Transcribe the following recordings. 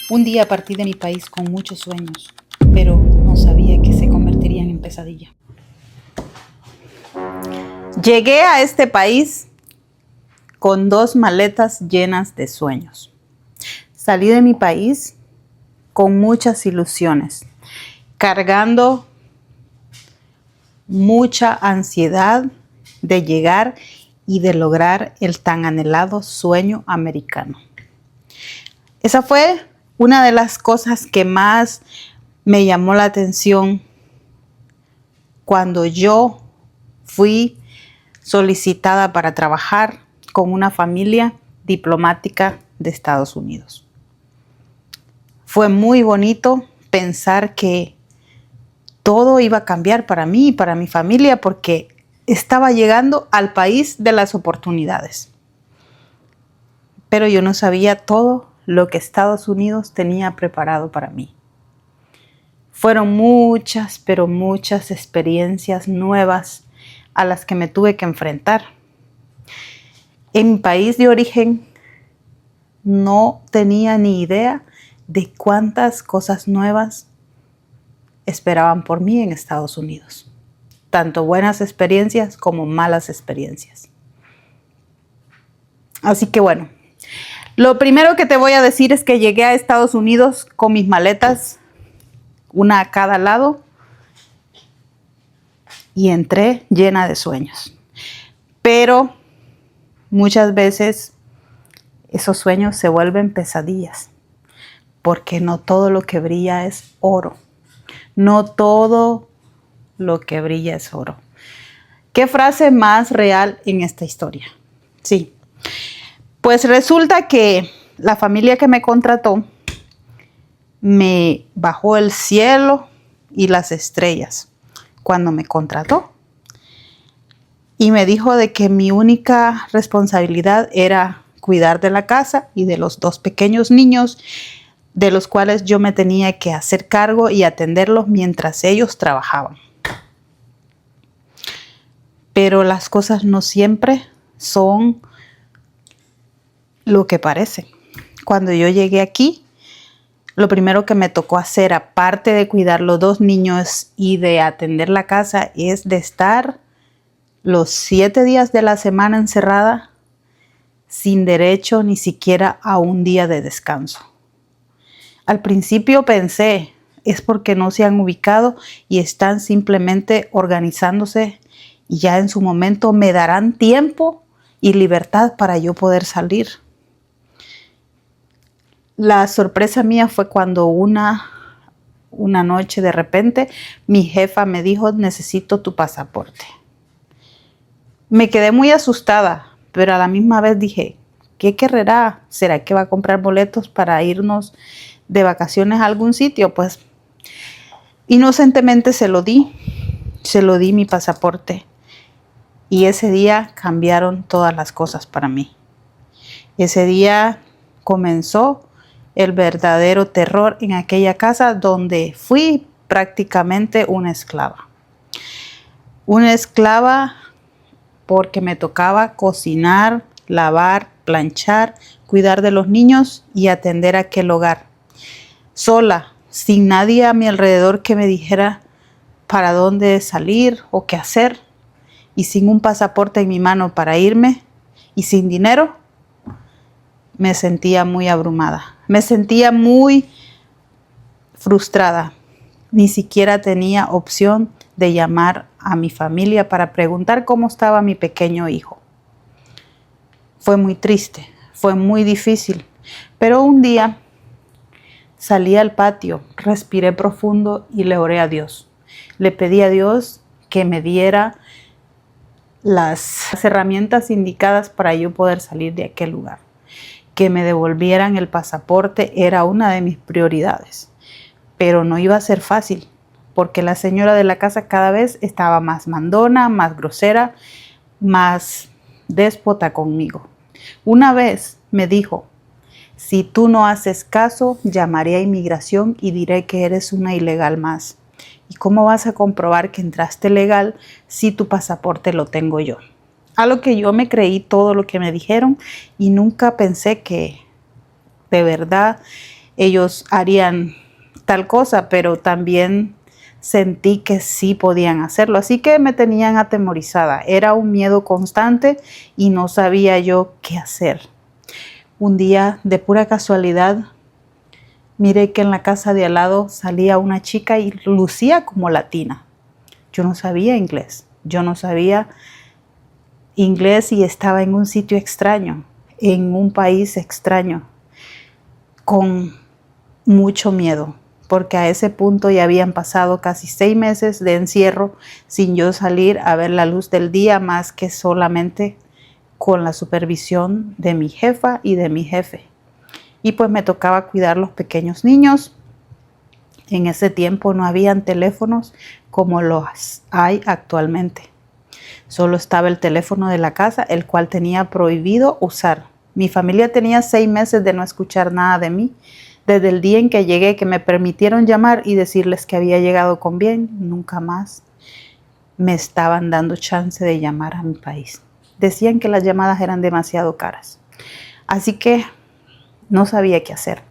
Un día partí de mi país con muchos sueños, pero no sabía que se convertirían en pesadilla. Llegué a este país con 2 maletas llenas de sueños. Salí de mi país con muchas ilusiones, cargando mucha ansiedad de llegar y de lograr el tan anhelado sueño americano. Esa fue una de las cosas que más me llamó la atención cuando yo fui solicitada para trabajar con una familia diplomática de Estados Unidos. Fue muy bonito pensar que todo iba a cambiar para mí y para mi familia porque estaba llegando al país de las oportunidades. Pero yo no sabía todo lo que Estados Unidos tenía preparado para mí. Fueron muchas, pero muchas experiencias nuevas a las que me tuve que enfrentar. En mi país de origen no tenía ni idea de cuántas cosas nuevas esperaban por mí en Estados Unidos. Tanto buenas experiencias como malas experiencias. Así que bueno, lo primero que te voy a decir es que llegué a Estados Unidos con mis maletas, una a cada lado, y entré llena de sueños. Pero muchas veces esos sueños se vuelven pesadillas, porque no todo lo que brilla es oro. No todo lo que brilla es oro. ¿Qué frase más real en esta historia? Sí. Pues resulta que la familia que me contrató me bajó el cielo y las estrellas cuando me contrató. Y me dijo de que mi única responsabilidad era cuidar de la casa y de los 2 pequeños niños, de los cuales yo me tenía que hacer cargo y atenderlos mientras ellos trabajaban. Pero las cosas no siempre son lo que parecen. Cuando yo llegué aquí, lo primero que me tocó hacer, aparte de cuidar los 2 niños y de atender la casa, es de estar los 7 días de la semana encerrada sin derecho ni siquiera a un día de descanso. Al principio pensé, es porque no se han ubicado y están simplemente organizándose y ya en su momento me darán tiempo y libertad para yo poder salir. La sorpresa mía fue cuando una noche de repente mi jefa me dijo, necesito tu pasaporte. Me quedé muy asustada, pero a la misma vez dije, ¿qué querrá? ¿Será que va a comprar boletos para irnos de vacaciones a algún sitio? Pues inocentemente se lo di mi pasaporte. Y ese día cambiaron todas las cosas para mí. Ese día comenzó el verdadero terror en aquella casa donde fui prácticamente una esclava. Una esclava porque me tocaba cocinar, lavar, planchar, cuidar de los niños y atender aquel hogar. Sola, sin nadie a mi alrededor que me dijera para dónde salir o qué hacer, y sin un pasaporte en mi mano para irme y sin dinero, me sentía muy abrumada. Me sentía muy frustrada. Ni siquiera tenía opción de llamar a mi familia para preguntar cómo estaba mi pequeño hijo. Fue muy triste, fue muy difícil, pero un día salí al patio, respiré profundo y le oré a Dios. Le pedí a Dios que me diera las herramientas indicadas para yo poder salir de aquel lugar. Que me devolvieran el pasaporte era una de mis prioridades, pero no iba a ser fácil, porque la señora de la casa cada vez estaba más mandona, más grosera, más déspota conmigo. Una vez me dijo, si tú no haces caso, llamaré a inmigración y diré que eres una ilegal más. ¿Y cómo vas a comprobar que entraste legal si tu pasaporte lo tengo yo? A lo que yo me creí todo lo que me dijeron y nunca pensé que de verdad ellos harían tal cosa, pero también sentí que sí podían hacerlo. Así que me tenían atemorizada. Era un miedo constante y no sabía yo qué hacer. Un día, de pura casualidad, miré que en la casa de al lado salía una chica y lucía como latina. Yo no sabía inglés. Yo no sabía inglés y estaba en un sitio extraño, en un país extraño, con mucho miedo, porque a ese punto ya habían pasado casi 6 meses de encierro sin yo salir a ver la luz del día, más que solamente con la supervisión de mi jefa y de mi jefe. Y pues me tocaba cuidar los pequeños niños. En ese tiempo no habían teléfonos como los hay actualmente. Solo estaba el teléfono de la casa, el cual tenía prohibido usar. Mi familia tenía 6 meses de no escuchar nada de mí. Desde el día en que llegué, que me permitieron llamar y decirles que había llegado con bien, nunca más me estaban dando chance de llamar a mi país. Decían que las llamadas eran demasiado caras. Así que no sabía qué hacer.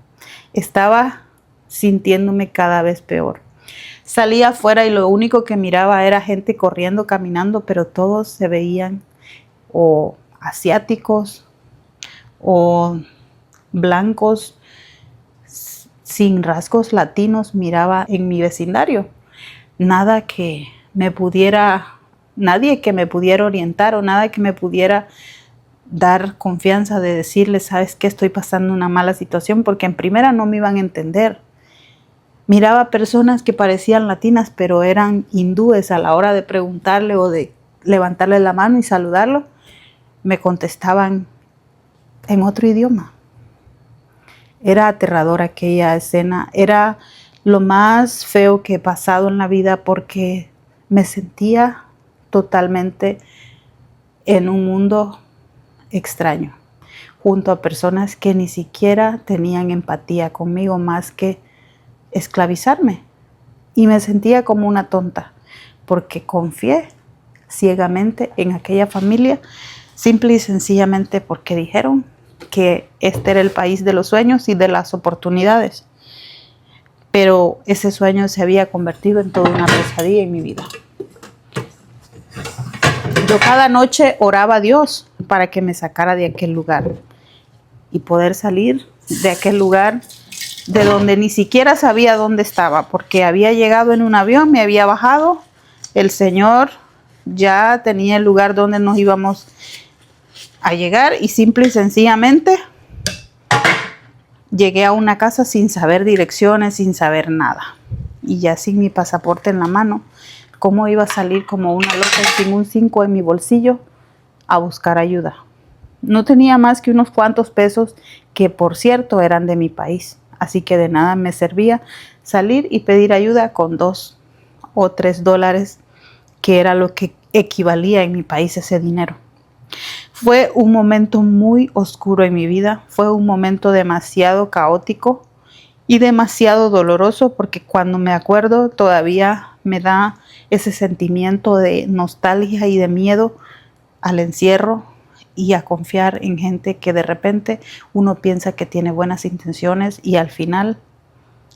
Estaba sintiéndome cada vez peor. Salía afuera y lo único que miraba era gente corriendo, caminando, pero todos se veían o asiáticos o blancos sin rasgos latinos. Miraba en mi vecindario. Nadie que me pudiera orientar o nada que me pudiera dar confianza de decirles, sabes que estoy pasando una mala situación, porque en primera no me iban a entender. Miraba personas que parecían latinas, pero eran hindúes. A la hora de preguntarle o de levantarle la mano y saludarlo, me contestaban en otro idioma. Era aterradora aquella escena. Era lo más feo que he pasado en la vida, porque me sentía totalmente en un mundo extraño, junto a personas que ni siquiera tenían empatía conmigo más que esclavizarme. Y me sentía como una tonta, porque confié ciegamente en aquella familia, simple y sencillamente porque dijeron que este era el país de los sueños y de las oportunidades. Pero ese sueño se había convertido en toda una pesadilla en mi vida. Yo cada noche oraba a Dios para que me sacara de aquel lugar y poder salir de aquel lugar de donde ni siquiera sabía dónde estaba, porque había llegado en un avión, me había bajado, el Señor ya tenía el lugar donde nos íbamos a llegar y simple y sencillamente llegué a una casa sin saber direcciones, sin saber nada y ya sin mi pasaporte en la mano. ¿Cómo iba a salir como una loca sin un 5 en mi bolsillo a buscar ayuda? No tenía más que unos cuantos pesos que, por cierto, eran de mi país. Así que de nada me servía salir y pedir ayuda con $2 o $3, que era lo que equivalía en mi país ese dinero. Fue un momento muy oscuro en mi vida. Fue un momento demasiado caótico y demasiado doloroso, porque cuando me acuerdo todavía me da ese sentimiento de nostalgia y de miedo al encierro y a confiar en gente que de repente uno piensa que tiene buenas intenciones y al final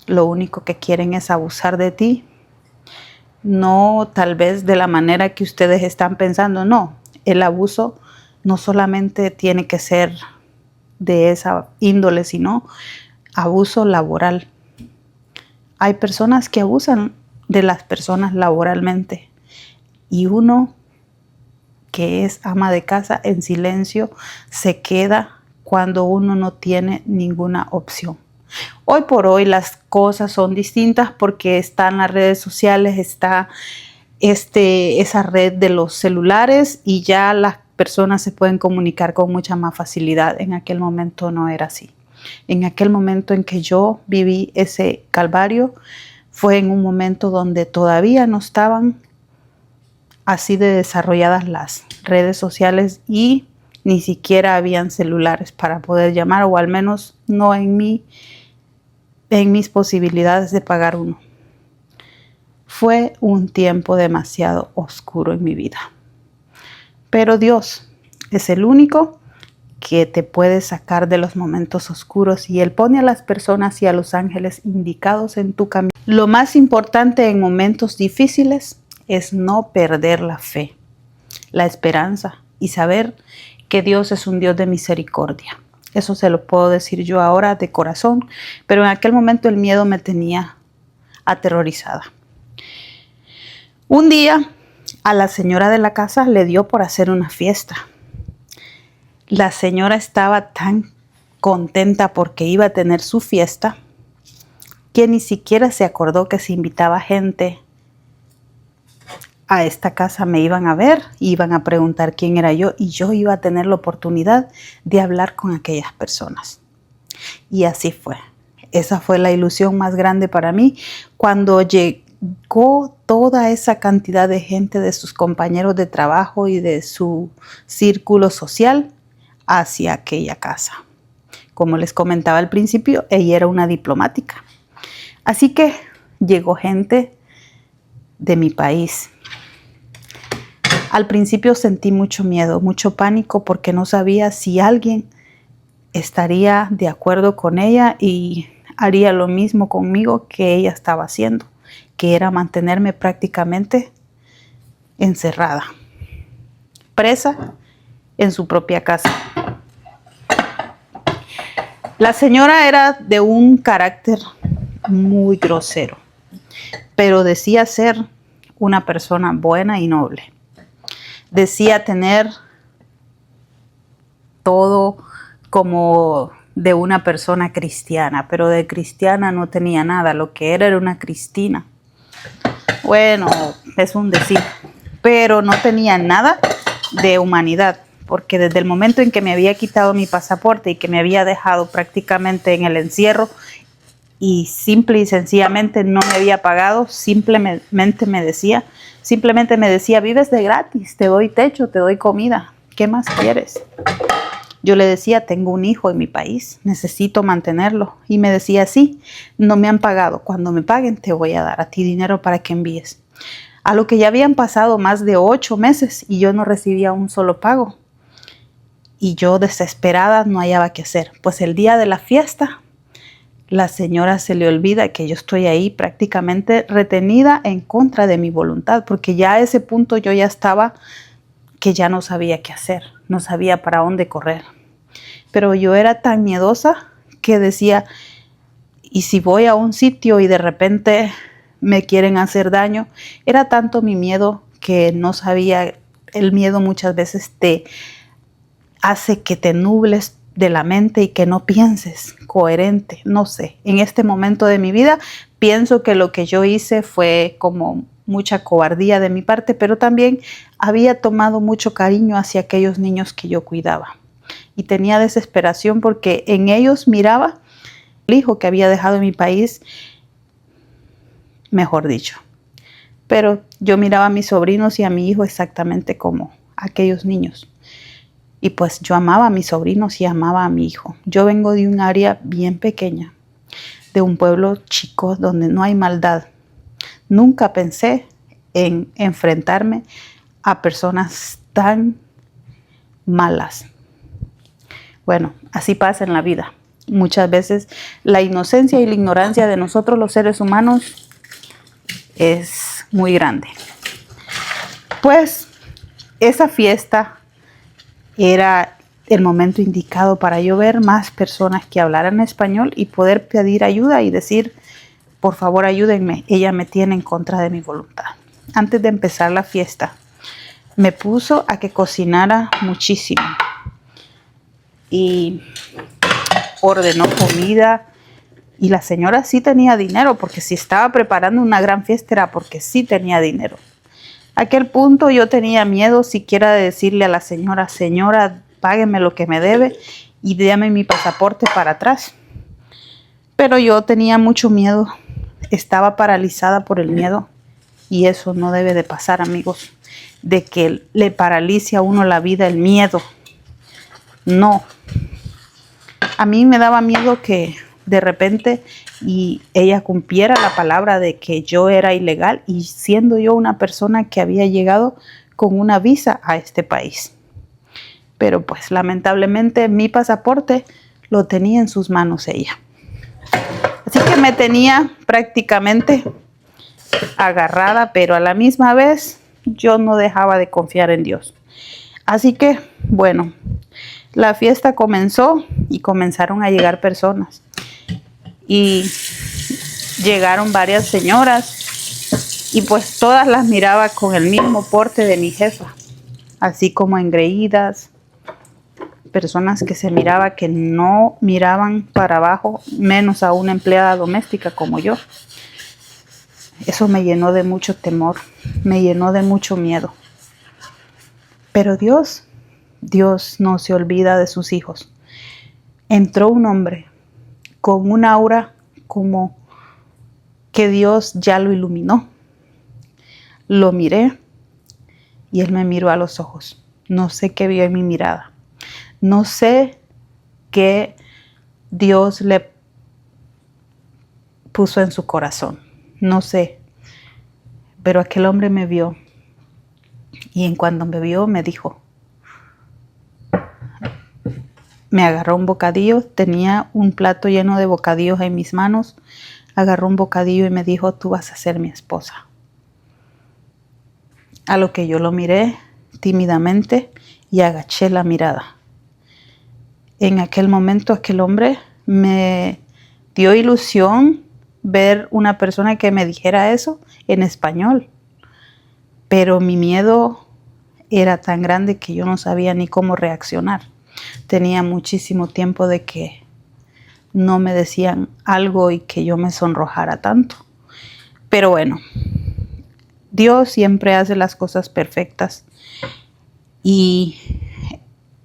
lo único que quieren es abusar de ti. No tal vez de la manera que ustedes están pensando, no. El abuso no solamente tiene que ser de esa índole, sino abuso laboral. Hay personas que abusan de las personas laboralmente y uno que es ama de casa en silencio se queda cuando uno no tiene ninguna opción. Hoy por hoy las cosas son distintas porque están las redes sociales, está esa red de los celulares y ya las personas se pueden comunicar con mucha más facilidad. En aquel momento no era así. En aquel momento en que yo viví ese calvario fue en un momento donde todavía no estaban así de desarrolladas las redes sociales y ni siquiera habían celulares para poder llamar, o al menos no en mis posibilidades de pagar uno. Fue un tiempo demasiado oscuro en mi vida. Pero Dios es el único que te puede sacar de los momentos oscuros, y Él pone a las personas y a los ángeles indicados en tu camino. Lo más importante en momentos difíciles es no perder la fe, la esperanza y saber que Dios es un Dios de misericordia. Eso se lo puedo decir yo ahora de corazón, pero en aquel momento el miedo me tenía aterrorizada. Un día a la señora de la casa le dio por hacer una fiesta. La señora estaba tan contenta porque iba a tener su fiesta que ni siquiera se acordó que si invitaba gente a esta casa me iban a ver, iban a preguntar quién era yo y yo iba a tener la oportunidad de hablar con aquellas personas. Y así fue. Esa fue la ilusión más grande para mí cuando llegó toda esa cantidad de gente, de sus compañeros de trabajo y de su círculo social, hacia aquella casa. Como les comentaba al principio, ella era una diplomática. Así que llegó gente de mi país. Al principio sentí mucho miedo, mucho pánico, porque no sabía si alguien estaría de acuerdo con ella y haría lo mismo conmigo que ella estaba haciendo, que era mantenerme prácticamente encerrada, presa en su propia casa. La señora era de un carácter muy grosero, pero decía ser una persona buena y noble. Decía tener todo como de una persona cristiana, pero de cristiana no tenía nada. Lo que era una cristina. Bueno, es un decir, pero no tenía nada de humanidad, porque desde el momento en que me había quitado mi pasaporte y que me había dejado prácticamente en el encierro y simple y sencillamente no me había pagado, simplemente me decía, vives de gratis, te doy techo, te doy comida, ¿qué más quieres? Yo le decía, tengo un hijo en mi país, necesito mantenerlo. Y me decía, sí, no me han pagado, cuando me paguen te voy a dar a ti dinero para que envíes. A lo que ya habían pasado más de 8 meses y yo no recibía un solo pago. Y yo desesperada no hallaba qué hacer. Pues el día de la fiesta, la señora se le olvida que yo estoy ahí prácticamente retenida en contra de mi voluntad, porque ya a ese punto yo ya estaba que ya no sabía qué hacer, no sabía para dónde correr. Pero yo era tan miedosa que decía, ¿y si voy a un sitio y de repente me quieren hacer daño? Era tanto mi miedo que no sabía. El miedo muchas veces te hace que te nubles de la mente y que no pienses coherente. No sé, en este momento de mi vida pienso que lo que yo hice fue como mucha cobardía de mi parte, pero también había tomado mucho cariño hacia aquellos niños que yo cuidaba. Y tenía desesperación porque en ellos miraba el hijo que había dejado en mi país, mejor dicho. Pero yo miraba a mis sobrinos y a mi hijo exactamente como aquellos niños. Y pues yo amaba a mis sobrinos y amaba a mi hijo. Yo vengo de un área bien pequeña, de un pueblo chico donde no hay maldad. Nunca pensé en enfrentarme a personas tan malas. Bueno, así pasa en la vida. Muchas veces la inocencia y la ignorancia de nosotros los seres humanos es muy grande. Pues esa fiesta era el momento indicado para yo ver más personas que hablaran español y poder pedir ayuda y decir, por favor ayúdenme, ella me tiene en contra de mi voluntad. Antes de empezar la fiesta, me puso a que cocinara muchísimo y ordenó comida. Y la señora sí tenía dinero, porque si estaba preparando una gran fiesta era porque sí tenía dinero. A aquel punto yo tenía miedo siquiera de decirle a la señora, señora, págueme lo que me debe y déme mi pasaporte para atrás. Pero yo tenía mucho miedo, estaba paralizada por el miedo y eso no debe de pasar, amigos, de que le paralice a uno la vida el miedo. No. A mí me daba miedo que de repente y ella cumpliera la palabra de que yo era ilegal y siendo yo una persona que había llegado con una visa a este país. pero pues lamentablemente mi pasaporte lo tenía en sus manos ella. Así que me tenía prácticamente agarrada, pero a la misma vez yo no dejaba de confiar en Dios. Así que, bueno, la fiesta comenzó y comenzaron a llegar personas. Y llegaron varias señoras y pues todas las miraba con el mismo porte de mi jefa, así como engreídas, personas que se miraba que no miraban para abajo, menos a una empleada doméstica como yo. Eso me llenó de mucho temor, me llenó de mucho miedo. Pero Dios no se olvida de sus hijos. Entró un hombre con un aura como que Dios ya lo iluminó. Lo miré y él me miró a los ojos. No sé qué vio en mi mirada. No sé qué Dios le puso en su corazón. No sé. Pero aquel hombre me vio. Y en cuando me vio me dijo. Me agarró un bocadillo. Tenía un plato lleno de bocadillos en mis manos. Agarró un bocadillo y me dijo, tú vas a ser mi esposa. A lo que yo lo miré tímidamente y agaché la mirada. En aquel momento aquel hombre me dio ilusión ver una persona que me dijera eso en español. Pero mi miedo era tan grande que yo no sabía ni cómo reaccionar. Tenía muchísimo tiempo de que no me decían algo y que yo me sonrojara tanto. Pero bueno, Dios siempre hace las cosas perfectas. Y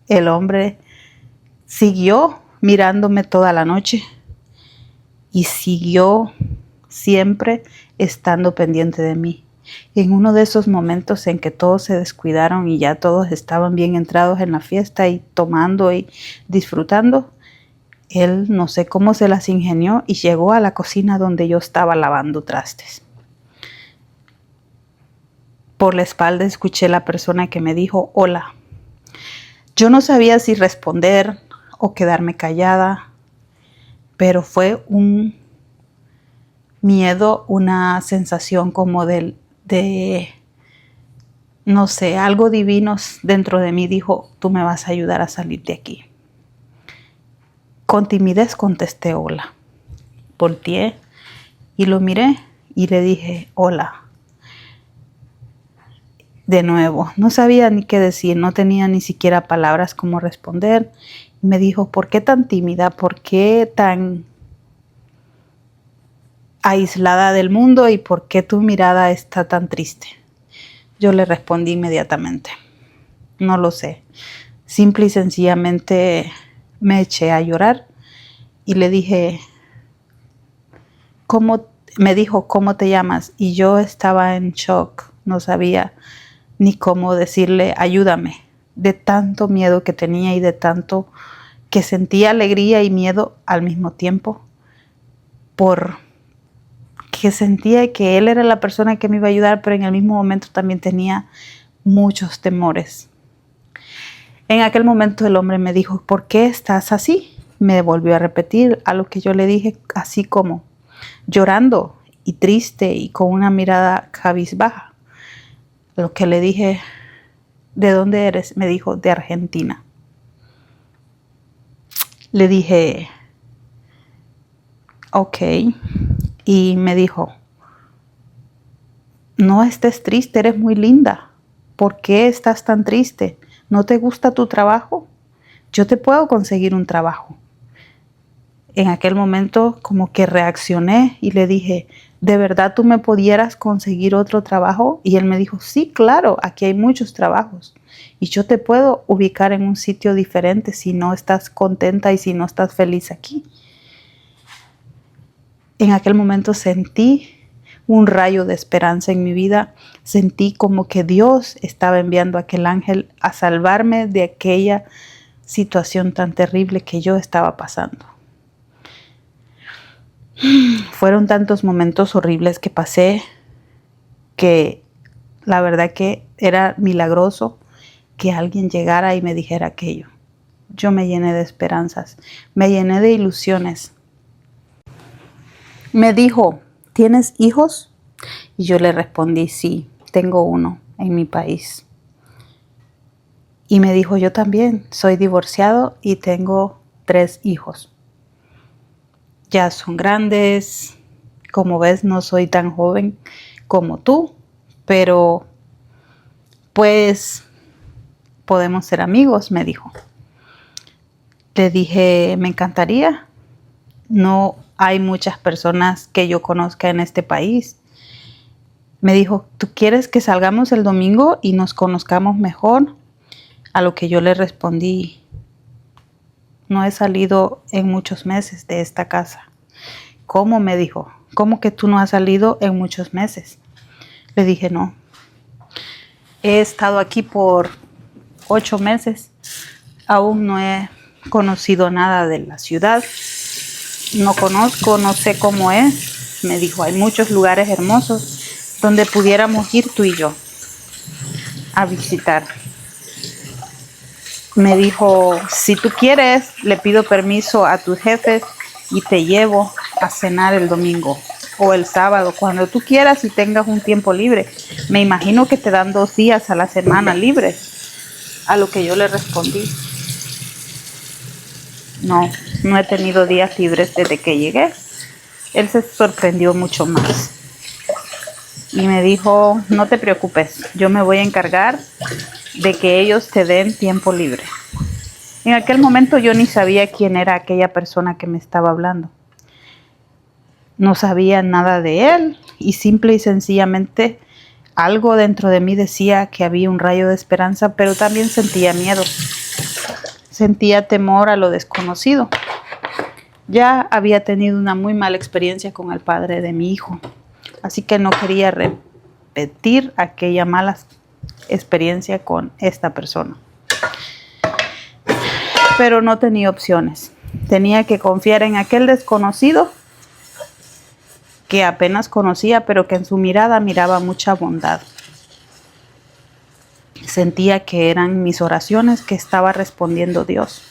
el hombre siguió mirándome toda la noche y siguió siempre estando pendiente de mí. En uno de esos momentos en que todos se descuidaron y ya todos estaban bien entrados en la fiesta y tomando y disfrutando, él no sé cómo se las ingenió y llegó a la cocina donde yo estaba lavando trastes. Por la espalda escuché la persona que me dijo hola. Yo no sabía si responder o quedarme callada, pero fue un miedo, una sensación como de no sé, algo divino dentro de mí dijo, tú me vas a ayudar a salir de aquí. Con timidez contesté hola. Volteé y lo miré y le dije hola. De nuevo, no sabía ni qué decir, no tenía ni siquiera palabras como responder. Me dijo, ¿por qué tan tímida? ¿Por qué tan aislada del mundo? ¿Y por qué tu mirada está tan triste? Yo le respondí inmediatamente, no lo sé. Simple y sencillamente me eché a llorar y le dije, me dijo, ¿cómo te llamas? Y yo estaba en shock, no sabía ni cómo decirle, ayúdame, de tanto miedo que tenía y de tanto que sentía alegría y miedo al mismo tiempo, porque sentía que él era la persona que me iba a ayudar, pero en el mismo momento también tenía muchos temores. En aquel momento el hombre me dijo, ¿por qué estás así? Me volvió a repetir a lo que yo le dije, así como llorando y triste y con una mirada cabizbaja. Lo que le dije, ¿de dónde eres? Me dijo, de Argentina. Le dije, ok. Y me dijo, no estés triste, eres muy linda. ¿Por qué estás tan triste? ¿No te gusta tu trabajo? Yo te puedo conseguir un trabajo. En aquel momento como que reaccioné y le dije, ¿de verdad tú me pudieras conseguir otro trabajo? Y él me dijo, sí, claro, aquí hay muchos trabajos y yo te puedo ubicar en un sitio diferente si no estás contenta y si no estás feliz aquí. En aquel momento sentí un rayo de esperanza en mi vida, sentí como que Dios estaba enviando a aquel ángel a salvarme de aquella situación tan terrible que yo estaba pasando. Fueron tantos momentos horribles que pasé que la verdad que era milagroso que alguien llegara y me dijera aquello. Yo me llené de esperanzas, me llené de ilusiones. Me dijo, ¿tienes hijos? Y yo le respondí, sí, tengo uno en mi país. Y me dijo, yo también soy divorciado y tengo 3 hijos. Ya son grandes, como ves, no soy tan joven como tú, pero pues podemos ser amigos, me dijo. Le dije, me encantaría. No hay muchas personas que yo conozca en este país. Me dijo, ¿tú quieres que salgamos el domingo y nos conozcamos mejor? A lo que yo le respondí, no he salido en muchos meses de esta casa. ¿Cómo? Me dijo, ¿cómo que tú no has salido en muchos meses? Le dije, no. He estado aquí por 8 meses. Aún no he conocido nada de la ciudad. No conozco, no sé cómo es. Me dijo, hay muchos lugares hermosos donde pudiéramos ir tú y yo a visitar. Me dijo, si tú quieres, le pido permiso a tus jefes y te llevo a cenar el domingo o el sábado, cuando tú quieras y tengas un tiempo libre. Me imagino que te dan 2 días a la semana libres. A lo que yo le respondí, no he tenido días libres desde que llegué. Él se sorprendió mucho más y me dijo, no te preocupes, yo me voy a encargar de que ellos te den tiempo libre. En aquel momento yo ni sabía quién era aquella persona que me estaba hablando. No sabía nada de él y simple y sencillamente algo dentro de mí decía que había un rayo de esperanza, pero también sentía miedo. Sentía temor a lo desconocido. Ya había tenido una muy mala experiencia con el padre de mi hijo, así que no quería repetir aquella mala experiencia con esta persona. Pero no tenía opciones. Tenía que confiar en aquel desconocido que apenas conocía, pero que en su mirada miraba mucha bondad. Sentía que eran mis oraciones que estaba respondiendo Dios.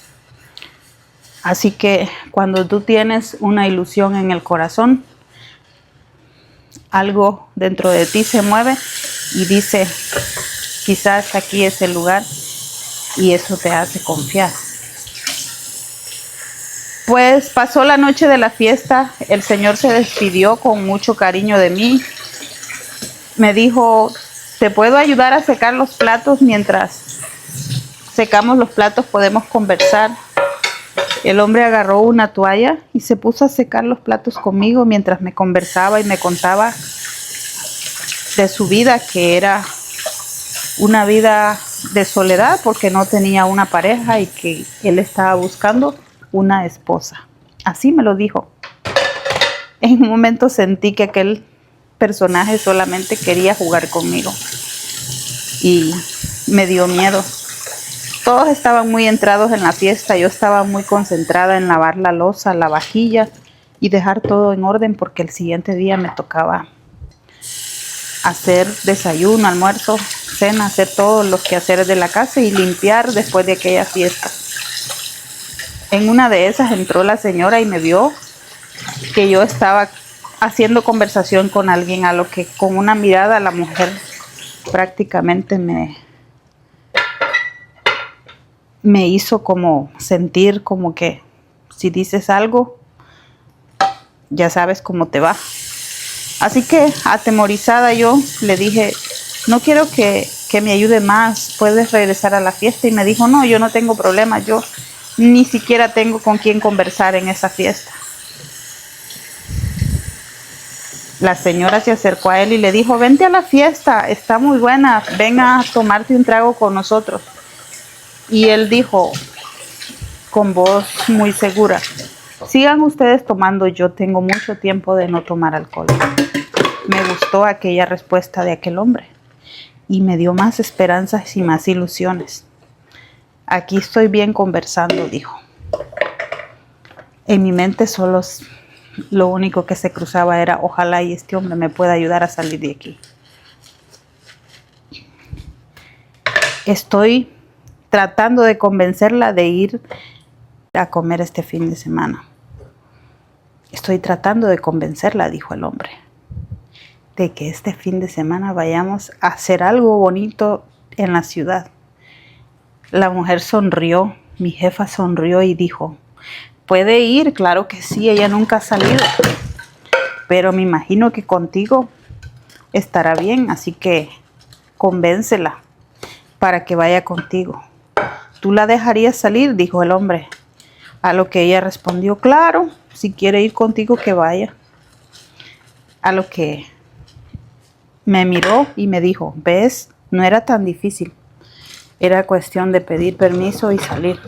Así que cuando tú tienes una ilusión en el corazón, algo dentro de ti se mueve y dice, quizás aquí es el lugar, y eso te hace confiar. Pues pasó la noche de la fiesta, el Señor se despidió con mucho cariño de mí. Me dijo, ¿te puedo ayudar a secar los platos? Mientras secamos los platos podemos conversar. El hombre agarró una toalla y se puso a secar los platos conmigo mientras me conversaba y me contaba de su vida, que era una vida de soledad porque no tenía una pareja y que él estaba buscando una esposa. Así me lo dijo. En un momento sentí que aquel personaje solamente quería jugar conmigo y me dio miedo. Todos estaban muy entrados en la fiesta. Yo estaba muy concentrada en lavar la loza, la vajilla y dejar todo en orden porque el siguiente día me tocaba hacer desayuno, almuerzo, cena, hacer todos los quehaceres de la casa y limpiar después de aquella fiesta. En una de esas entró la señora y me vio que yo estaba haciendo conversación con alguien, a lo que con una mirada la mujer prácticamente me hizo como sentir como que si dices algo, ya sabes cómo te va. Así que atemorizada yo le dije, no quiero que me ayude más, puedes regresar a la fiesta. Y me dijo, no, yo no tengo problema, yo ni siquiera tengo con quién conversar en esa fiesta. La señora se acercó a él y le dijo, vente a la fiesta, está muy buena, ven a tomarte un trago con nosotros. Y él dijo con voz muy segura, sigan ustedes tomando, yo tengo mucho tiempo de no tomar alcohol. Me gustó aquella respuesta de aquel hombre y me dio más esperanzas y más ilusiones. Aquí estoy bien conversando, dijo. En mi mente solo lo único que se cruzaba era, ojalá y este hombre me pueda ayudar a salir de aquí. Estoy tratando de convencerla de ir a comer este fin de semana. Estoy tratando de convencerla, dijo el hombre, de que este fin de semana vayamos a hacer algo bonito en la ciudad. La mujer sonrió, mi jefa sonrió y dijo, puede ir, claro que sí, ella nunca ha salido, pero me imagino que contigo estará bien, así que convéncela para que vaya contigo. ¿Tú la dejarías salir?, dijo el hombre. A lo que ella respondió, claro, si quiere ir contigo que vaya. A lo que me miró y me dijo, ¿ves? No era tan difícil. Era cuestión de pedir permiso y salir.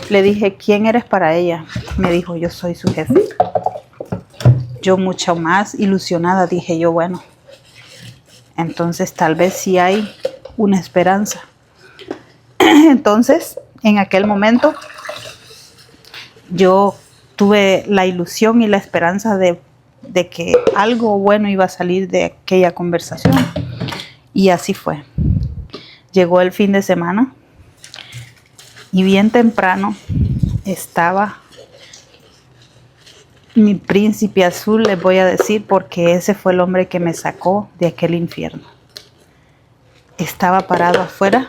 Le dije, ¿quién eres para ella? Me dijo, yo soy su jefe. Yo mucho más ilusionada dije yo, bueno, entonces tal vez sí hay una esperanza. Entonces, en aquel momento, yo tuve la ilusión y la esperanza de que algo bueno iba a salir de aquella conversación. Y así fue. Llegó el fin de semana y bien temprano estaba mi príncipe azul, les voy a decir, porque ese fue el hombre que me sacó de aquel infierno. Estaba parado afuera,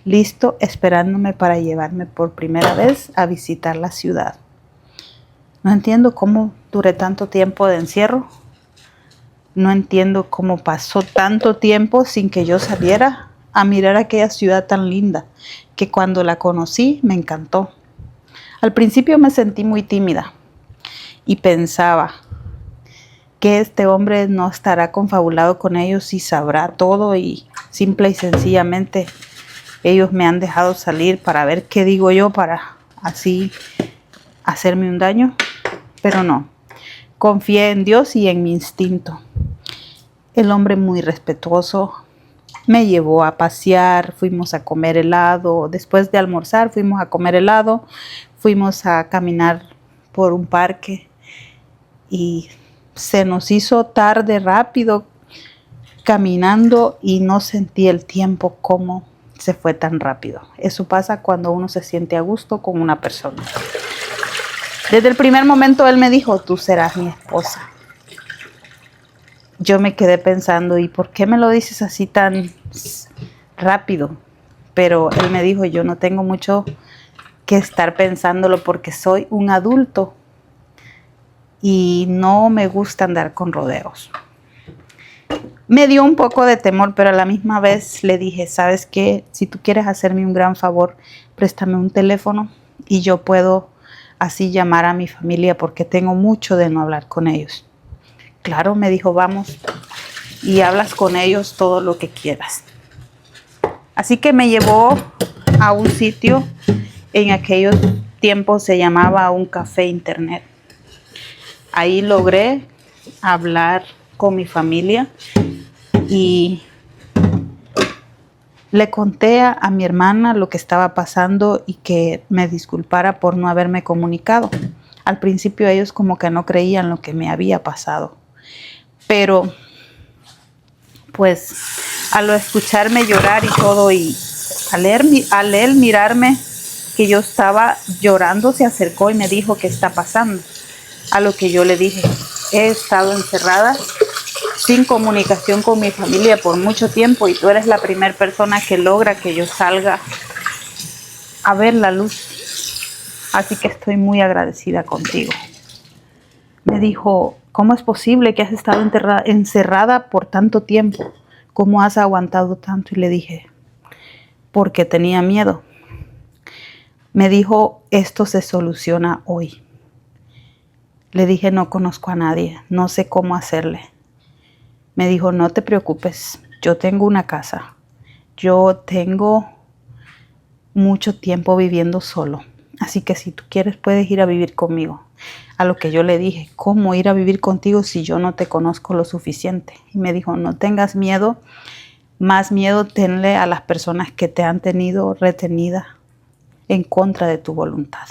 listo, esperándome para llevarme por primera vez a visitar la ciudad. No entiendo cómo duré tanto tiempo de encierro. No entiendo cómo pasó tanto tiempo sin que yo saliera a mirar aquella ciudad tan linda, que cuando la conocí me encantó. Al principio me sentí muy tímida y pensaba que este hombre no estará confabulado con ellos y sabrá todo, y simple y sencillamente ellos me han dejado salir para ver qué digo yo, para así hacerme un daño. Pero no, confié en Dios y en mi instinto. El hombre muy respetuoso me llevó a pasear, fuimos a comer helado, después de almorzar fuimos a comer helado, fuimos a caminar por un parque y se nos hizo tarde rápido caminando y no sentí el tiempo como se fue tan rápido. Eso pasa cuando uno se siente a gusto con una persona. Desde el primer momento él me dijo, tú serás mi esposa. Yo me quedé pensando, ¿y por qué me lo dices así tan rápido? Pero él me dijo, yo no tengo mucho que estar pensándolo porque soy un adulto y no me gusta andar con rodeos. Me dio un poco de temor, pero a la misma vez le dije, ¿sabes qué? Si tú quieres hacerme un gran favor, préstame un teléfono y yo puedo así llamar a mi familia porque tengo mucho de no hablar con ellos. Claro, me dijo, vamos y hablas con ellos todo lo que quieras. Así que me llevó a un sitio, en aquellos tiempos se llamaba un café internet. Ahí logré hablar con mi familia y le conté a mi hermana lo que estaba pasando y que me disculpara por no haberme comunicado. Al principio ellos como que no creían lo que me había pasado. Pero pues al escucharme llorar y todo, y al él mirarme que yo estaba llorando, se acercó y me dijo, ¿qué está pasando? A lo que yo le dije, he estado encerrada sin comunicación con mi familia por mucho tiempo y tú eres la primera persona que logra que yo salga a ver la luz. Así que estoy muy agradecida contigo. Me dijo, ¿cómo es posible que has estado encerrada por tanto tiempo? ¿Cómo has aguantado tanto? Y le dije, porque tenía miedo. Me dijo, esto se soluciona hoy. Le dije, no conozco a nadie, no sé cómo hacerle. Me dijo, no te preocupes, yo tengo una casa. Yo tengo mucho tiempo viviendo solo. Así que si tú quieres puedes ir a vivir conmigo. A lo que yo le dije, ¿cómo ir a vivir contigo si yo no te conozco lo suficiente? Y me dijo, no tengas miedo, más miedo tenle a las personas que te han tenido retenida en contra de tu voluntad.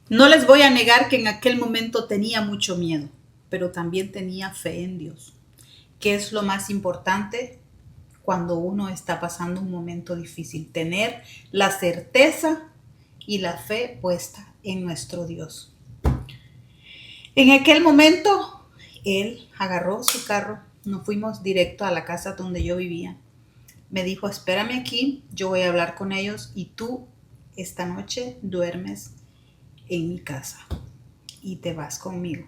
No les voy a negar que en aquel momento tenía mucho miedo, pero también tenía fe en Dios, que es lo más importante cuando uno está pasando un momento difícil. Tener la certeza y la fe puesta en nuestro Dios. En aquel momento, él agarró su carro, nos fuimos directo a la casa donde yo vivía. Me dijo, espérame aquí, yo voy a hablar con ellos y tú esta noche duermes en mi casa y te vas conmigo.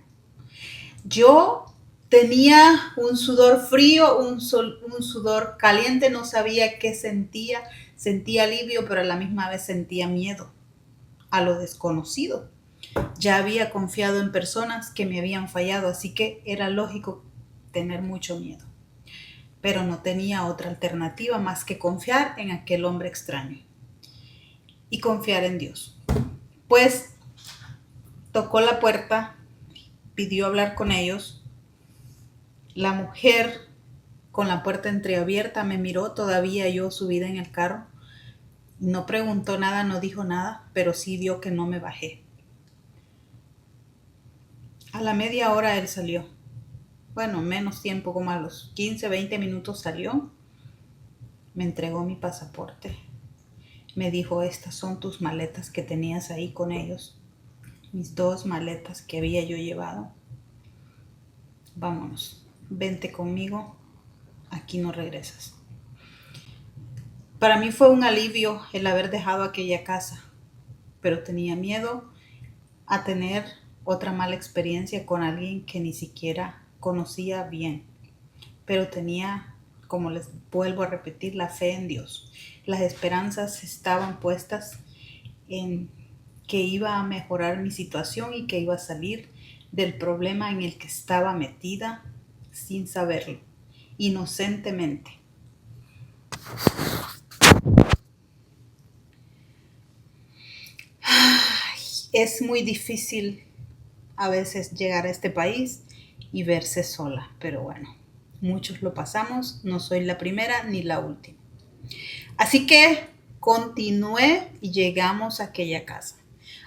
Yo tenía un sudor frío, un sudor caliente, no sabía qué sentía. Sentía alivio, pero a la misma vez sentía miedo a lo desconocido. Ya había confiado en personas que me habían fallado, así que era lógico tener mucho miedo. Pero no tenía otra alternativa más que confiar en aquel hombre extraño y confiar en Dios. Pues tocó la puerta, pidió hablar con ellos. La mujer con la puerta entreabierta me miró, todavía yo subida en el carro. No preguntó nada, no dijo nada, pero sí vio que no me bajé. A la media hora él salió. Bueno, menos tiempo, como a los 15, 20 minutos salió. Me entregó mi pasaporte. Me dijo, estas son tus maletas que tenías ahí con ellos. Mis 2 maletas que había yo llevado. Vámonos, vente conmigo, aquí no regresas. Para mí fue un alivio el haber dejado aquella casa, pero tenía miedo a tener otra mala experiencia con alguien que ni siquiera conocía bien. Pero tenía, como les vuelvo a repetir, la fe en Dios. Las esperanzas estaban puestas en que iba a mejorar mi situación y que iba a salir del problema en el que estaba metida sin saberlo, inocentemente. Es muy difícil a veces llegar a este país y verse sola, pero bueno, muchos lo pasamos, no soy la primera ni la última. Así que continué y llegamos a aquella casa.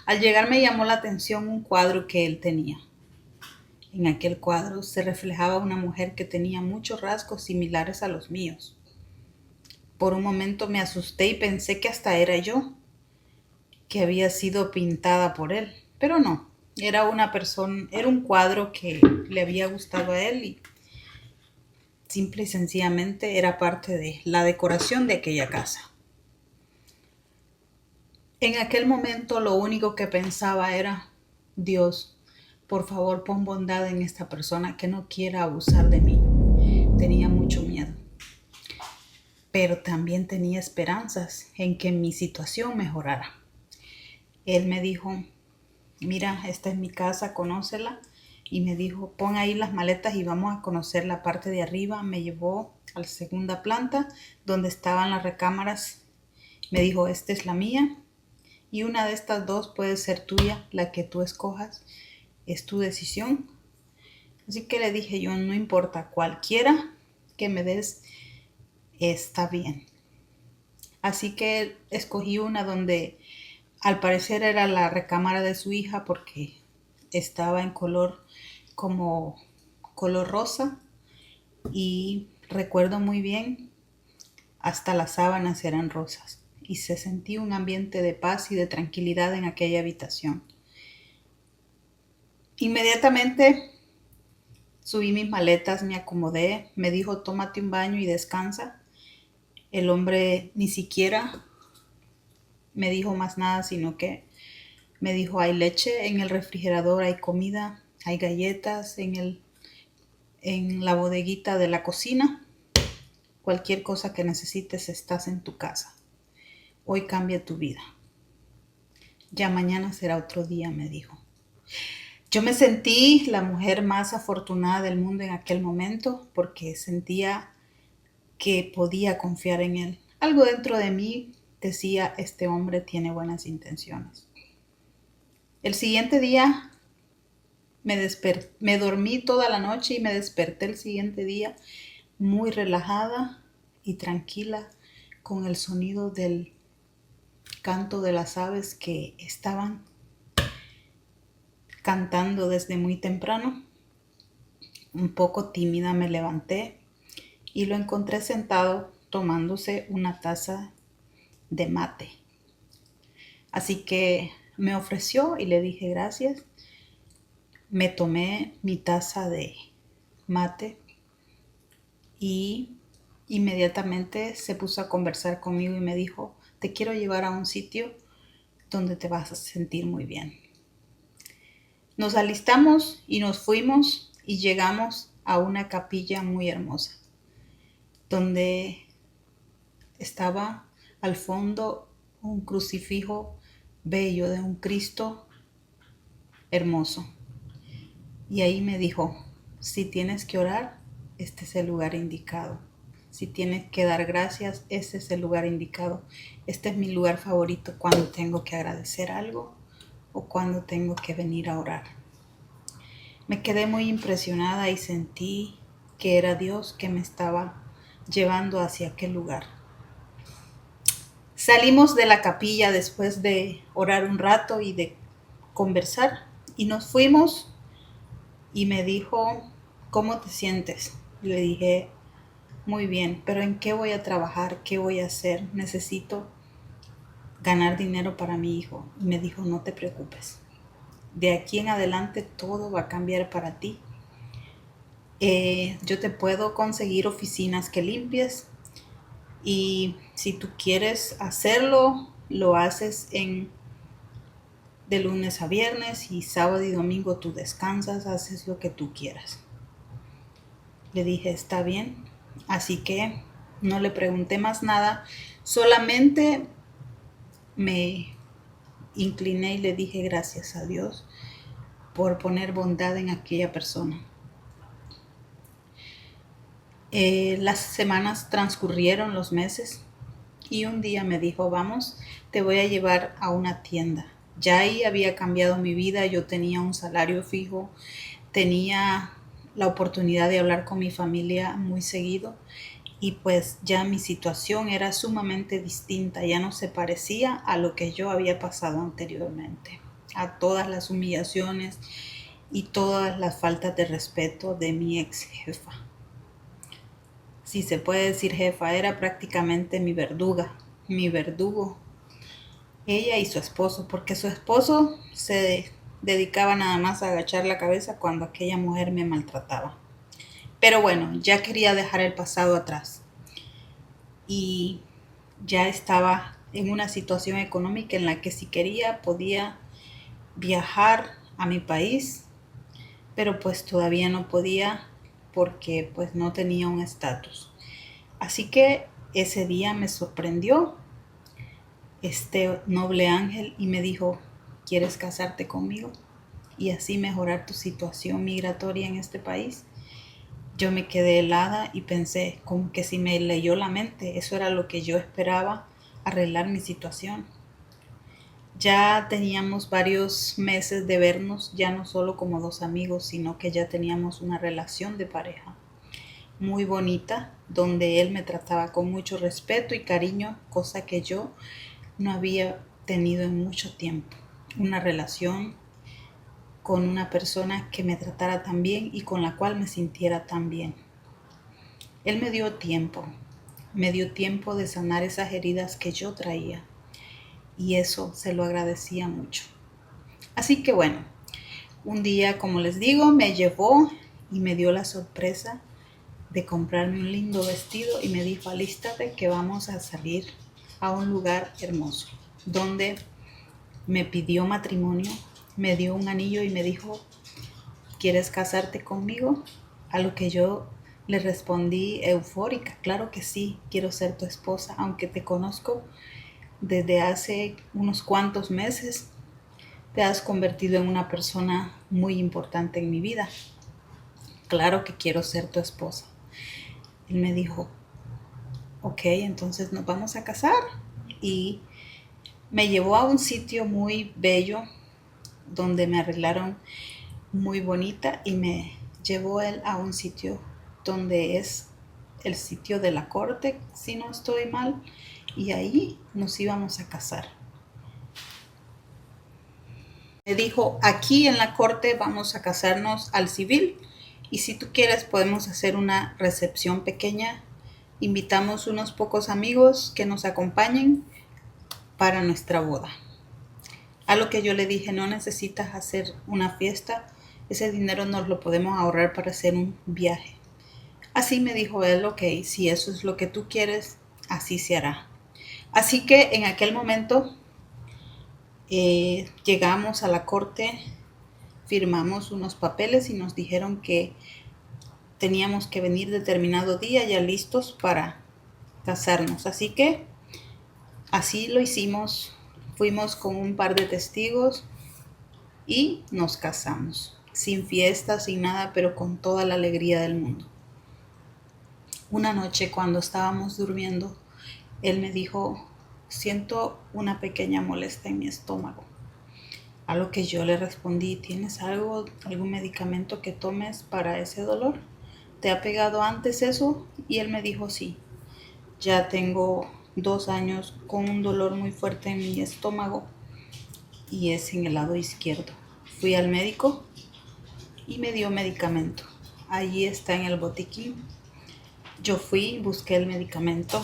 Al llegar me llamó la atención un cuadro que él tenía. En aquel cuadro se reflejaba una mujer que tenía muchos rasgos similares a los míos. Por un momento me asusté y pensé que hasta era yo, que había sido pintada por él, pero no. Era una persona, era un cuadro que le había gustado a él y simple y sencillamente era parte de la decoración de aquella casa. En aquel momento lo único que pensaba era, Dios, por favor pon bondad en esta persona que no quiera abusar de mí. Tenía mucho miedo, pero también tenía esperanzas en que mi situación mejorara. Él me dijo, mira, esta es mi casa, conócela. Y me dijo, pon ahí las maletas y vamos a conocer la parte de arriba. Me llevó a la segunda planta donde estaban las recámaras. Me dijo, esta es la mía y una de estas 2 puede ser tuya, la que tú escojas. Es tu decisión. Así que le dije yo, no importa, cualquiera que me des está bien. Así que escogí una donde al parecer era la recámara de su hija porque estaba en color como color rosa y recuerdo muy bien, hasta las sábanas eran rosas y se sentía un ambiente de paz y de tranquilidad en aquella habitación. Inmediatamente subí mis maletas, me acomodé, me dijo tómate un baño y descansa. El hombre ni siquiera me dijo más nada, sino que me dijo hay leche en el refrigerador, hay comida, hay galletas en la bodeguita de la cocina. Cualquier cosa que necesites estás en tu casa. Hoy cambia tu vida. Ya mañana será otro día, me dijo. Yo me sentí la mujer más afortunada del mundo en aquel momento porque sentía que podía confiar en él. Algo dentro de mí decía, este hombre tiene buenas intenciones. El siguiente día me dormí toda la noche y me desperté el siguiente día muy relajada y tranquila con el sonido del canto de las aves que estaban cantando desde muy temprano. Un poco tímida me levanté y lo encontré sentado tomándose una taza de mate. Así que me ofreció y le dije gracias. Me tomé mi taza de mate y inmediatamente se puso a conversar conmigo y me dijo, te quiero llevar a un sitio donde te vas a sentir muy bien. Nos alistamos y nos fuimos y llegamos a una capilla muy hermosa, donde estaba al fondo un crucifijo bello de un Cristo hermoso. Y ahí me dijo, si tienes que orar, este es el lugar indicado. Si tienes que dar gracias, este es el lugar indicado. Este es mi lugar favorito cuando tengo que agradecer algo o cuando tengo que venir a orar. Me quedé muy impresionada y sentí que era Dios que me estaba llevando hacia aquel lugar. Salimos de la capilla después de orar un rato y de conversar y nos fuimos y me dijo, ¿cómo te sientes? Y le dije, muy bien, pero ¿en qué voy a trabajar? ¿Qué voy a hacer? Necesito ganar dinero para mi hijo. Y me dijo, no te preocupes. De aquí en adelante todo va a cambiar para ti. Yo te puedo conseguir oficinas que limpies y si tú quieres hacerlo, lo haces de lunes a viernes y sábado y domingo tú descansas, haces lo que tú quieras. Le dije, está bien. Así que no le pregunté más nada, solamente me incliné y le dije gracias a Dios por poner bondad en aquella persona. Las semanas transcurrieron, los meses, y un día me dijo, vamos, te voy a llevar a una tienda. Ya ahí había cambiado mi vida, yo tenía un salario fijo, tenía la oportunidad de hablar con mi familia muy seguido y pues ya mi situación era sumamente distinta, ya no se parecía a lo que yo había pasado anteriormente, a todas las humillaciones y todas las faltas de respeto de mi ex jefa. Si se puede decir jefa, era prácticamente mi verduga, mi verdugo, ella y su esposo, porque su esposo se dedicaba nada más a agachar la cabeza cuando aquella mujer me maltrataba. Pero bueno, ya quería dejar el pasado atrás y ya estaba en una situación económica en la que si quería podía viajar a mi país, pero pues todavía no podía porque pues no tenía un estatus. Así que ese día me sorprendió este noble ángel y me dijo, ¿quieres casarte conmigo y así mejorar tu situación migratoria en este país? Yo me quedé helada y pensé, como que si me leyó la mente, eso era lo que yo esperaba, arreglar mi situación. Ya teníamos varios meses de vernos, ya no solo como dos amigos, sino que ya teníamos una relación de pareja muy bonita, donde él me trataba con mucho respeto y cariño, cosa que yo no había tenido en mucho tiempo. Una relación con una persona que me tratara tan bien y con la cual me sintiera tan bien. Él me dio tiempo de sanar esas heridas que yo traía y eso se lo agradecía mucho. Así que bueno, un día, como les digo, me llevó y me dio la sorpresa de comprarme un lindo vestido y me dijo, alístate que vamos a salir a un lugar hermoso, donde me pidió matrimonio, me dio un anillo y me dijo, ¿quieres casarte conmigo? A lo que yo le respondí eufórica, claro que sí, quiero ser tu esposa, aunque te conozco desde hace unos cuantos meses, te has convertido en una persona muy importante en mi vida. Claro que quiero ser tu esposa. Él me dijo, ok, entonces nos vamos a casar. Y me llevó a un sitio muy bello donde me arreglaron muy bonita y me llevó él a un sitio donde es el sitio de la corte, si no estoy mal, y ahí nos íbamos a casar. Me dijo, aquí en la corte vamos a casarnos al civil y si tú quieres podemos hacer una recepción pequeña invitamos unos pocos amigos que nos acompañen para nuestra boda. A lo que yo le dije, no necesitas hacer una fiesta, ese dinero nos lo podemos ahorrar para hacer un viaje. Así me dijo él, ok, si eso es lo que tú quieres, así se hará. Así que en aquel momento llegamos a la corte, firmamos unos papeles y nos dijeron que teníamos que venir determinado día ya listos para casarnos. Así que así lo hicimos. Fuimos con un par de testigos y nos casamos. Sin fiesta, sin nada, pero con toda la alegría del mundo. Una noche cuando estábamos durmiendo, él me dijo, siento una pequeña molestia en mi estómago. A lo que yo le respondí, ¿tienes algún medicamento que tomes para ese dolor? ¿Te ha pegado antes eso? Y él me dijo, sí, ya tengo 2 años con un dolor muy fuerte en mi estómago y es en el lado izquierdo. Fui al médico y me dio medicamento. Allí está en el botiquín. Yo fui, busqué el medicamento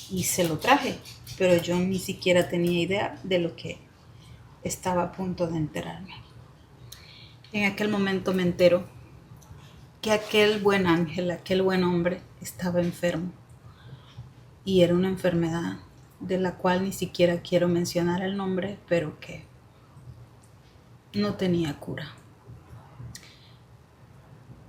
y se lo traje, pero yo ni siquiera tenía idea de lo que estaba a punto de enterarme. En aquel momento me entero que aquel buen ángel, aquel buen hombre estaba enfermo y era una enfermedad de la cual ni siquiera quiero mencionar el nombre, pero que no tenía cura.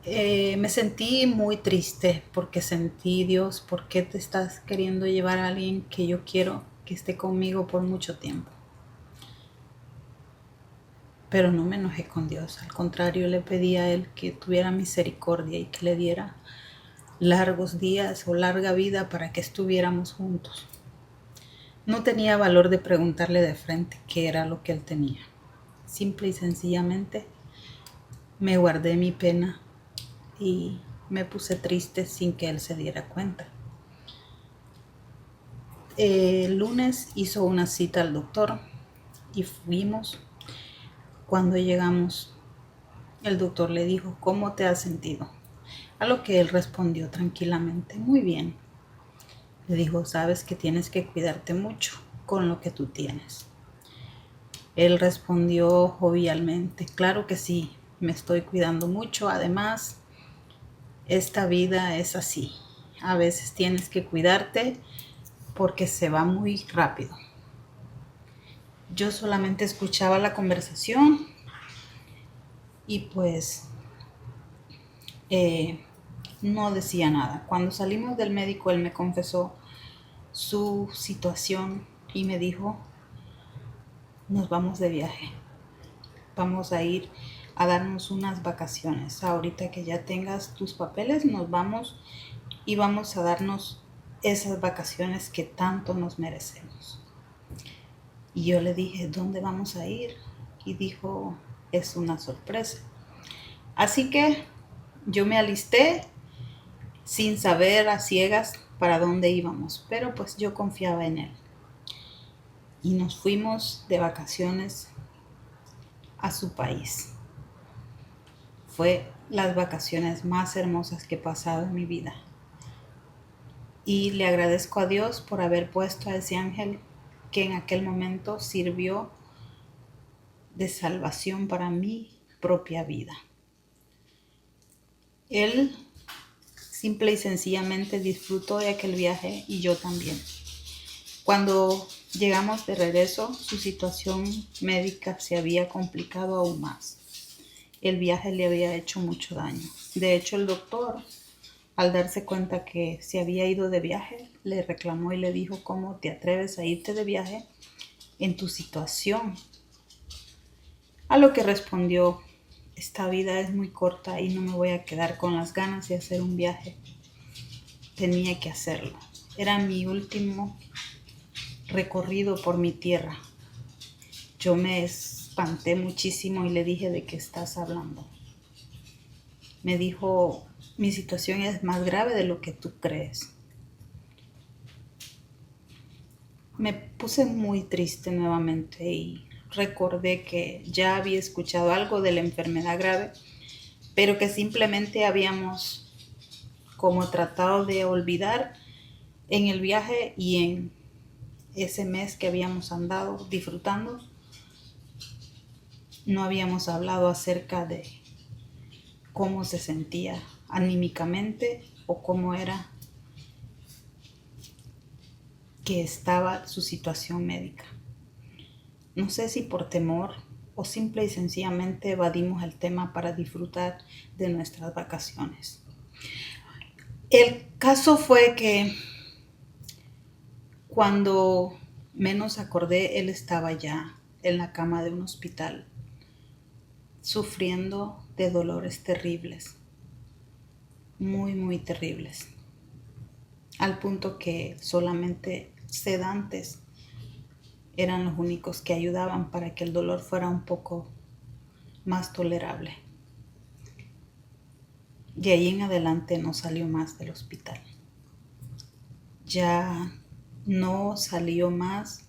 Me sentí muy triste porque sentí, Dios, ¿por qué te estás queriendo llevar a alguien que yo quiero que esté conmigo por mucho tiempo? Pero no me enojé con Dios, al contrario, le pedí a Él que tuviera misericordia y que le diera largos días o larga vida para que estuviéramos juntos. No tenía valor de preguntarle de frente qué era lo que él tenía. Simple y sencillamente me guardé mi pena y me puse triste sin que él se diera cuenta. El lunes hizo una cita al doctor y fuimos. Cuando llegamos, el doctor le dijo, ¿cómo te has sentido? A lo que él respondió tranquilamente, muy bien. Le dijo, sabes que tienes que cuidarte mucho con lo que tú tienes. Él respondió jovialmente, claro que sí, me estoy cuidando mucho. Además, esta vida es así. A veces tienes que cuidarte porque se va muy rápido. Yo solamente escuchaba la conversación y pues no decía nada. Cuando salimos del médico, él me confesó su situación y me dijo, nos vamos de viaje. Vamos a ir a darnos unas vacaciones. Ahorita que ya tengas tus papeles, nos vamos y vamos a darnos esas vacaciones que tanto nos merecemos. Y yo le dije, ¿dónde vamos a ir? Y dijo, es una sorpresa. Así que yo me alisté sin saber a ciegas para dónde íbamos, pero pues yo confiaba en él. Y nos fuimos de vacaciones a su país. Fue las vacaciones más hermosas que he pasado en mi vida. Y le agradezco a Dios por haber puesto a ese ángel que en aquel momento sirvió de salvación para mi propia vida. Él simple y sencillamente disfrutó de aquel viaje y yo también. Cuando llegamos de regreso, su situación médica se había complicado aún más. El viaje le había hecho mucho daño. De hecho, el doctor, al darse cuenta que se había ido de viaje, le reclamó y le dijo, ¿cómo te atreves a irte de viaje en tu situación? A lo que respondió, esta vida es muy corta y no me voy a quedar con las ganas de hacer un viaje. Tenía que hacerlo. Era mi último recorrido por mi tierra. Yo me espanté muchísimo y le dije, ¿de qué estás hablando? Me dijo, mi situación es más grave de lo que tú crees. Me puse muy triste nuevamente y recordé que ya había escuchado algo de la enfermedad grave, pero que simplemente habíamos como he tratado de olvidar en el viaje y en ese mes que habíamos andado disfrutando. No habíamos hablado acerca de cómo se sentía anímicamente o cómo era que estaba su situación médica. No sé si por temor o simple y sencillamente evadimos el tema para disfrutar de nuestras vacaciones. El caso fue que cuando menos acordé, él estaba ya en la cama de un hospital, sufriendo de dolores terribles, muy, muy terribles, al punto que solamente sedantes eran los únicos que ayudaban para que el dolor fuera un poco más tolerable. De ahí en adelante no salió más del hospital. Ya no salió más.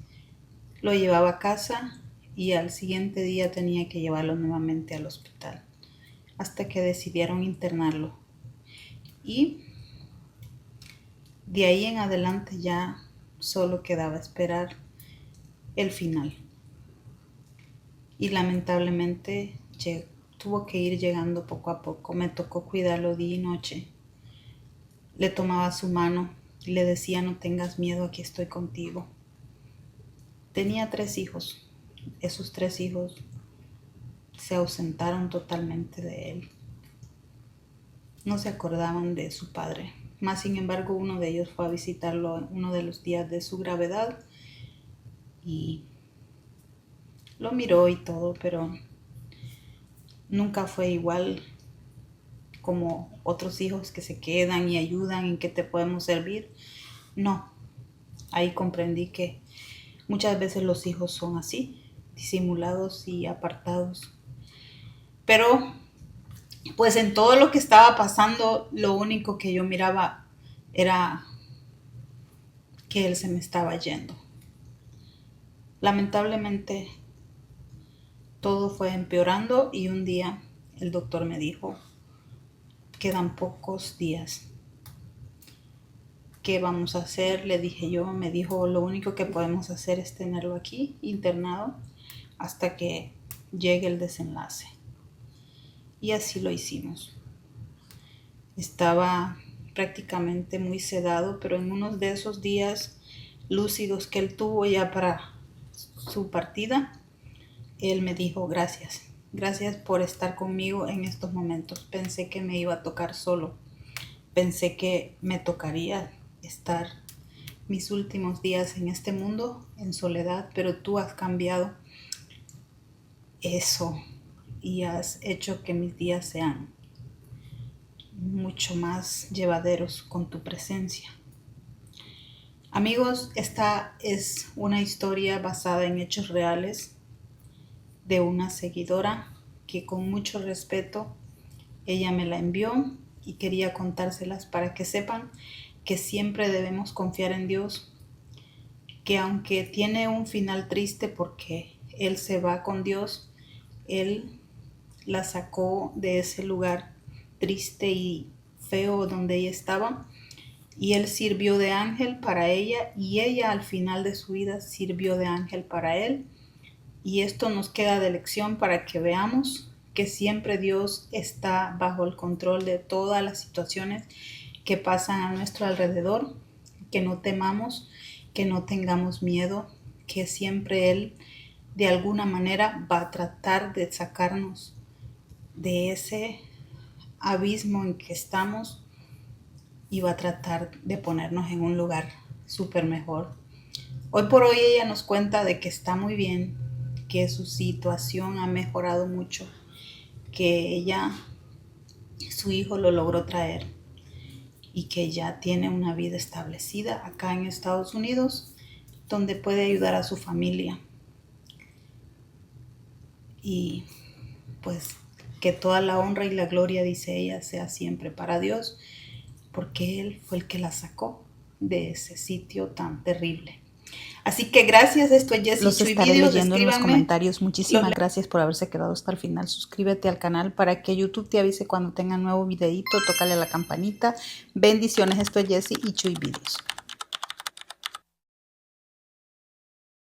Lo llevaba a casa y al siguiente día tenía que llevarlo nuevamente al hospital hasta que decidieron internarlo. Y de ahí en adelante ya solo quedaba esperar el final. Y lamentablemente tuvo que ir llegando poco a poco. Me tocó cuidarlo día y noche. Le tomaba su mano y le decía: no tengas miedo, aquí estoy contigo. Tenía 3 hijos. Esos 3 hijos se ausentaron totalmente de él. No se acordaban de su padre. Más sin embargo, uno de ellos fue a visitarlo uno de los días de su gravedad y lo miró y todo, pero nunca fue igual como otros hijos que se quedan y ayudan, en qué te podemos servir. No, ahí comprendí que muchas veces los hijos son así, disimulados y apartados. Pero pues en todo lo que estaba pasando, lo único que yo miraba era que él se me estaba yendo. Lamentablemente todo fue empeorando y un día el doctor me dijo: quedan pocos días. ¿Qué vamos a hacer? Le dije yo. Me dijo: lo único que podemos hacer es tenerlo aquí internado hasta que llegue el desenlace. Y así lo hicimos. Estaba prácticamente muy sedado, pero en uno de esos días lúcidos que él tuvo ya para su partida, él me dijo: gracias por estar conmigo en estos momentos. Pensé que me iba a tocar solo, pensé que me tocaría estar mis últimos días en este mundo en soledad, pero tú has cambiado eso y has hecho que mis días sean mucho más llevaderos con tu presencia. Amigos, esta es una historia basada en hechos reales de una seguidora que con mucho respeto ella me la envió y quería contárselas para que sepan que siempre debemos confiar en Dios, que aunque tiene un final triste porque Él se va con Dios, Él la sacó de ese lugar triste y feo donde ella estaba y Él sirvió de ángel para ella y ella al final de su vida sirvió de ángel para Él. Y esto nos queda de lección para que veamos que siempre Dios está bajo el control de todas las situaciones que pasan a nuestro alrededor, que no temamos, que no tengamos miedo, que siempre Él de alguna manera va a tratar de sacarnos de ese abismo en que estamos y va a tratar de ponernos en un lugar súper mejor. Hoy por hoy ella nos cuenta de que está muy bien, que su situación ha mejorado mucho, que ella, su hijo lo logró traer y que ya tiene una vida establecida acá en Estados Unidos, donde puede ayudar a su familia. Y pues que toda la honra y la gloria, dice ella, sea siempre para Dios, porque Él fue el que la sacó de ese sitio tan terrible. Así que gracias, esto es Jessie Los Chuy estaré Videos, leyendo en los escríbanme. comentarios. Muchísimas gracias por haberse quedado hasta el final. Suscríbete al canal para que YouTube te avise cuando tenga nuevo videito. Tócale a la campanita. Bendiciones, esto es Jessie y Chuy Videos.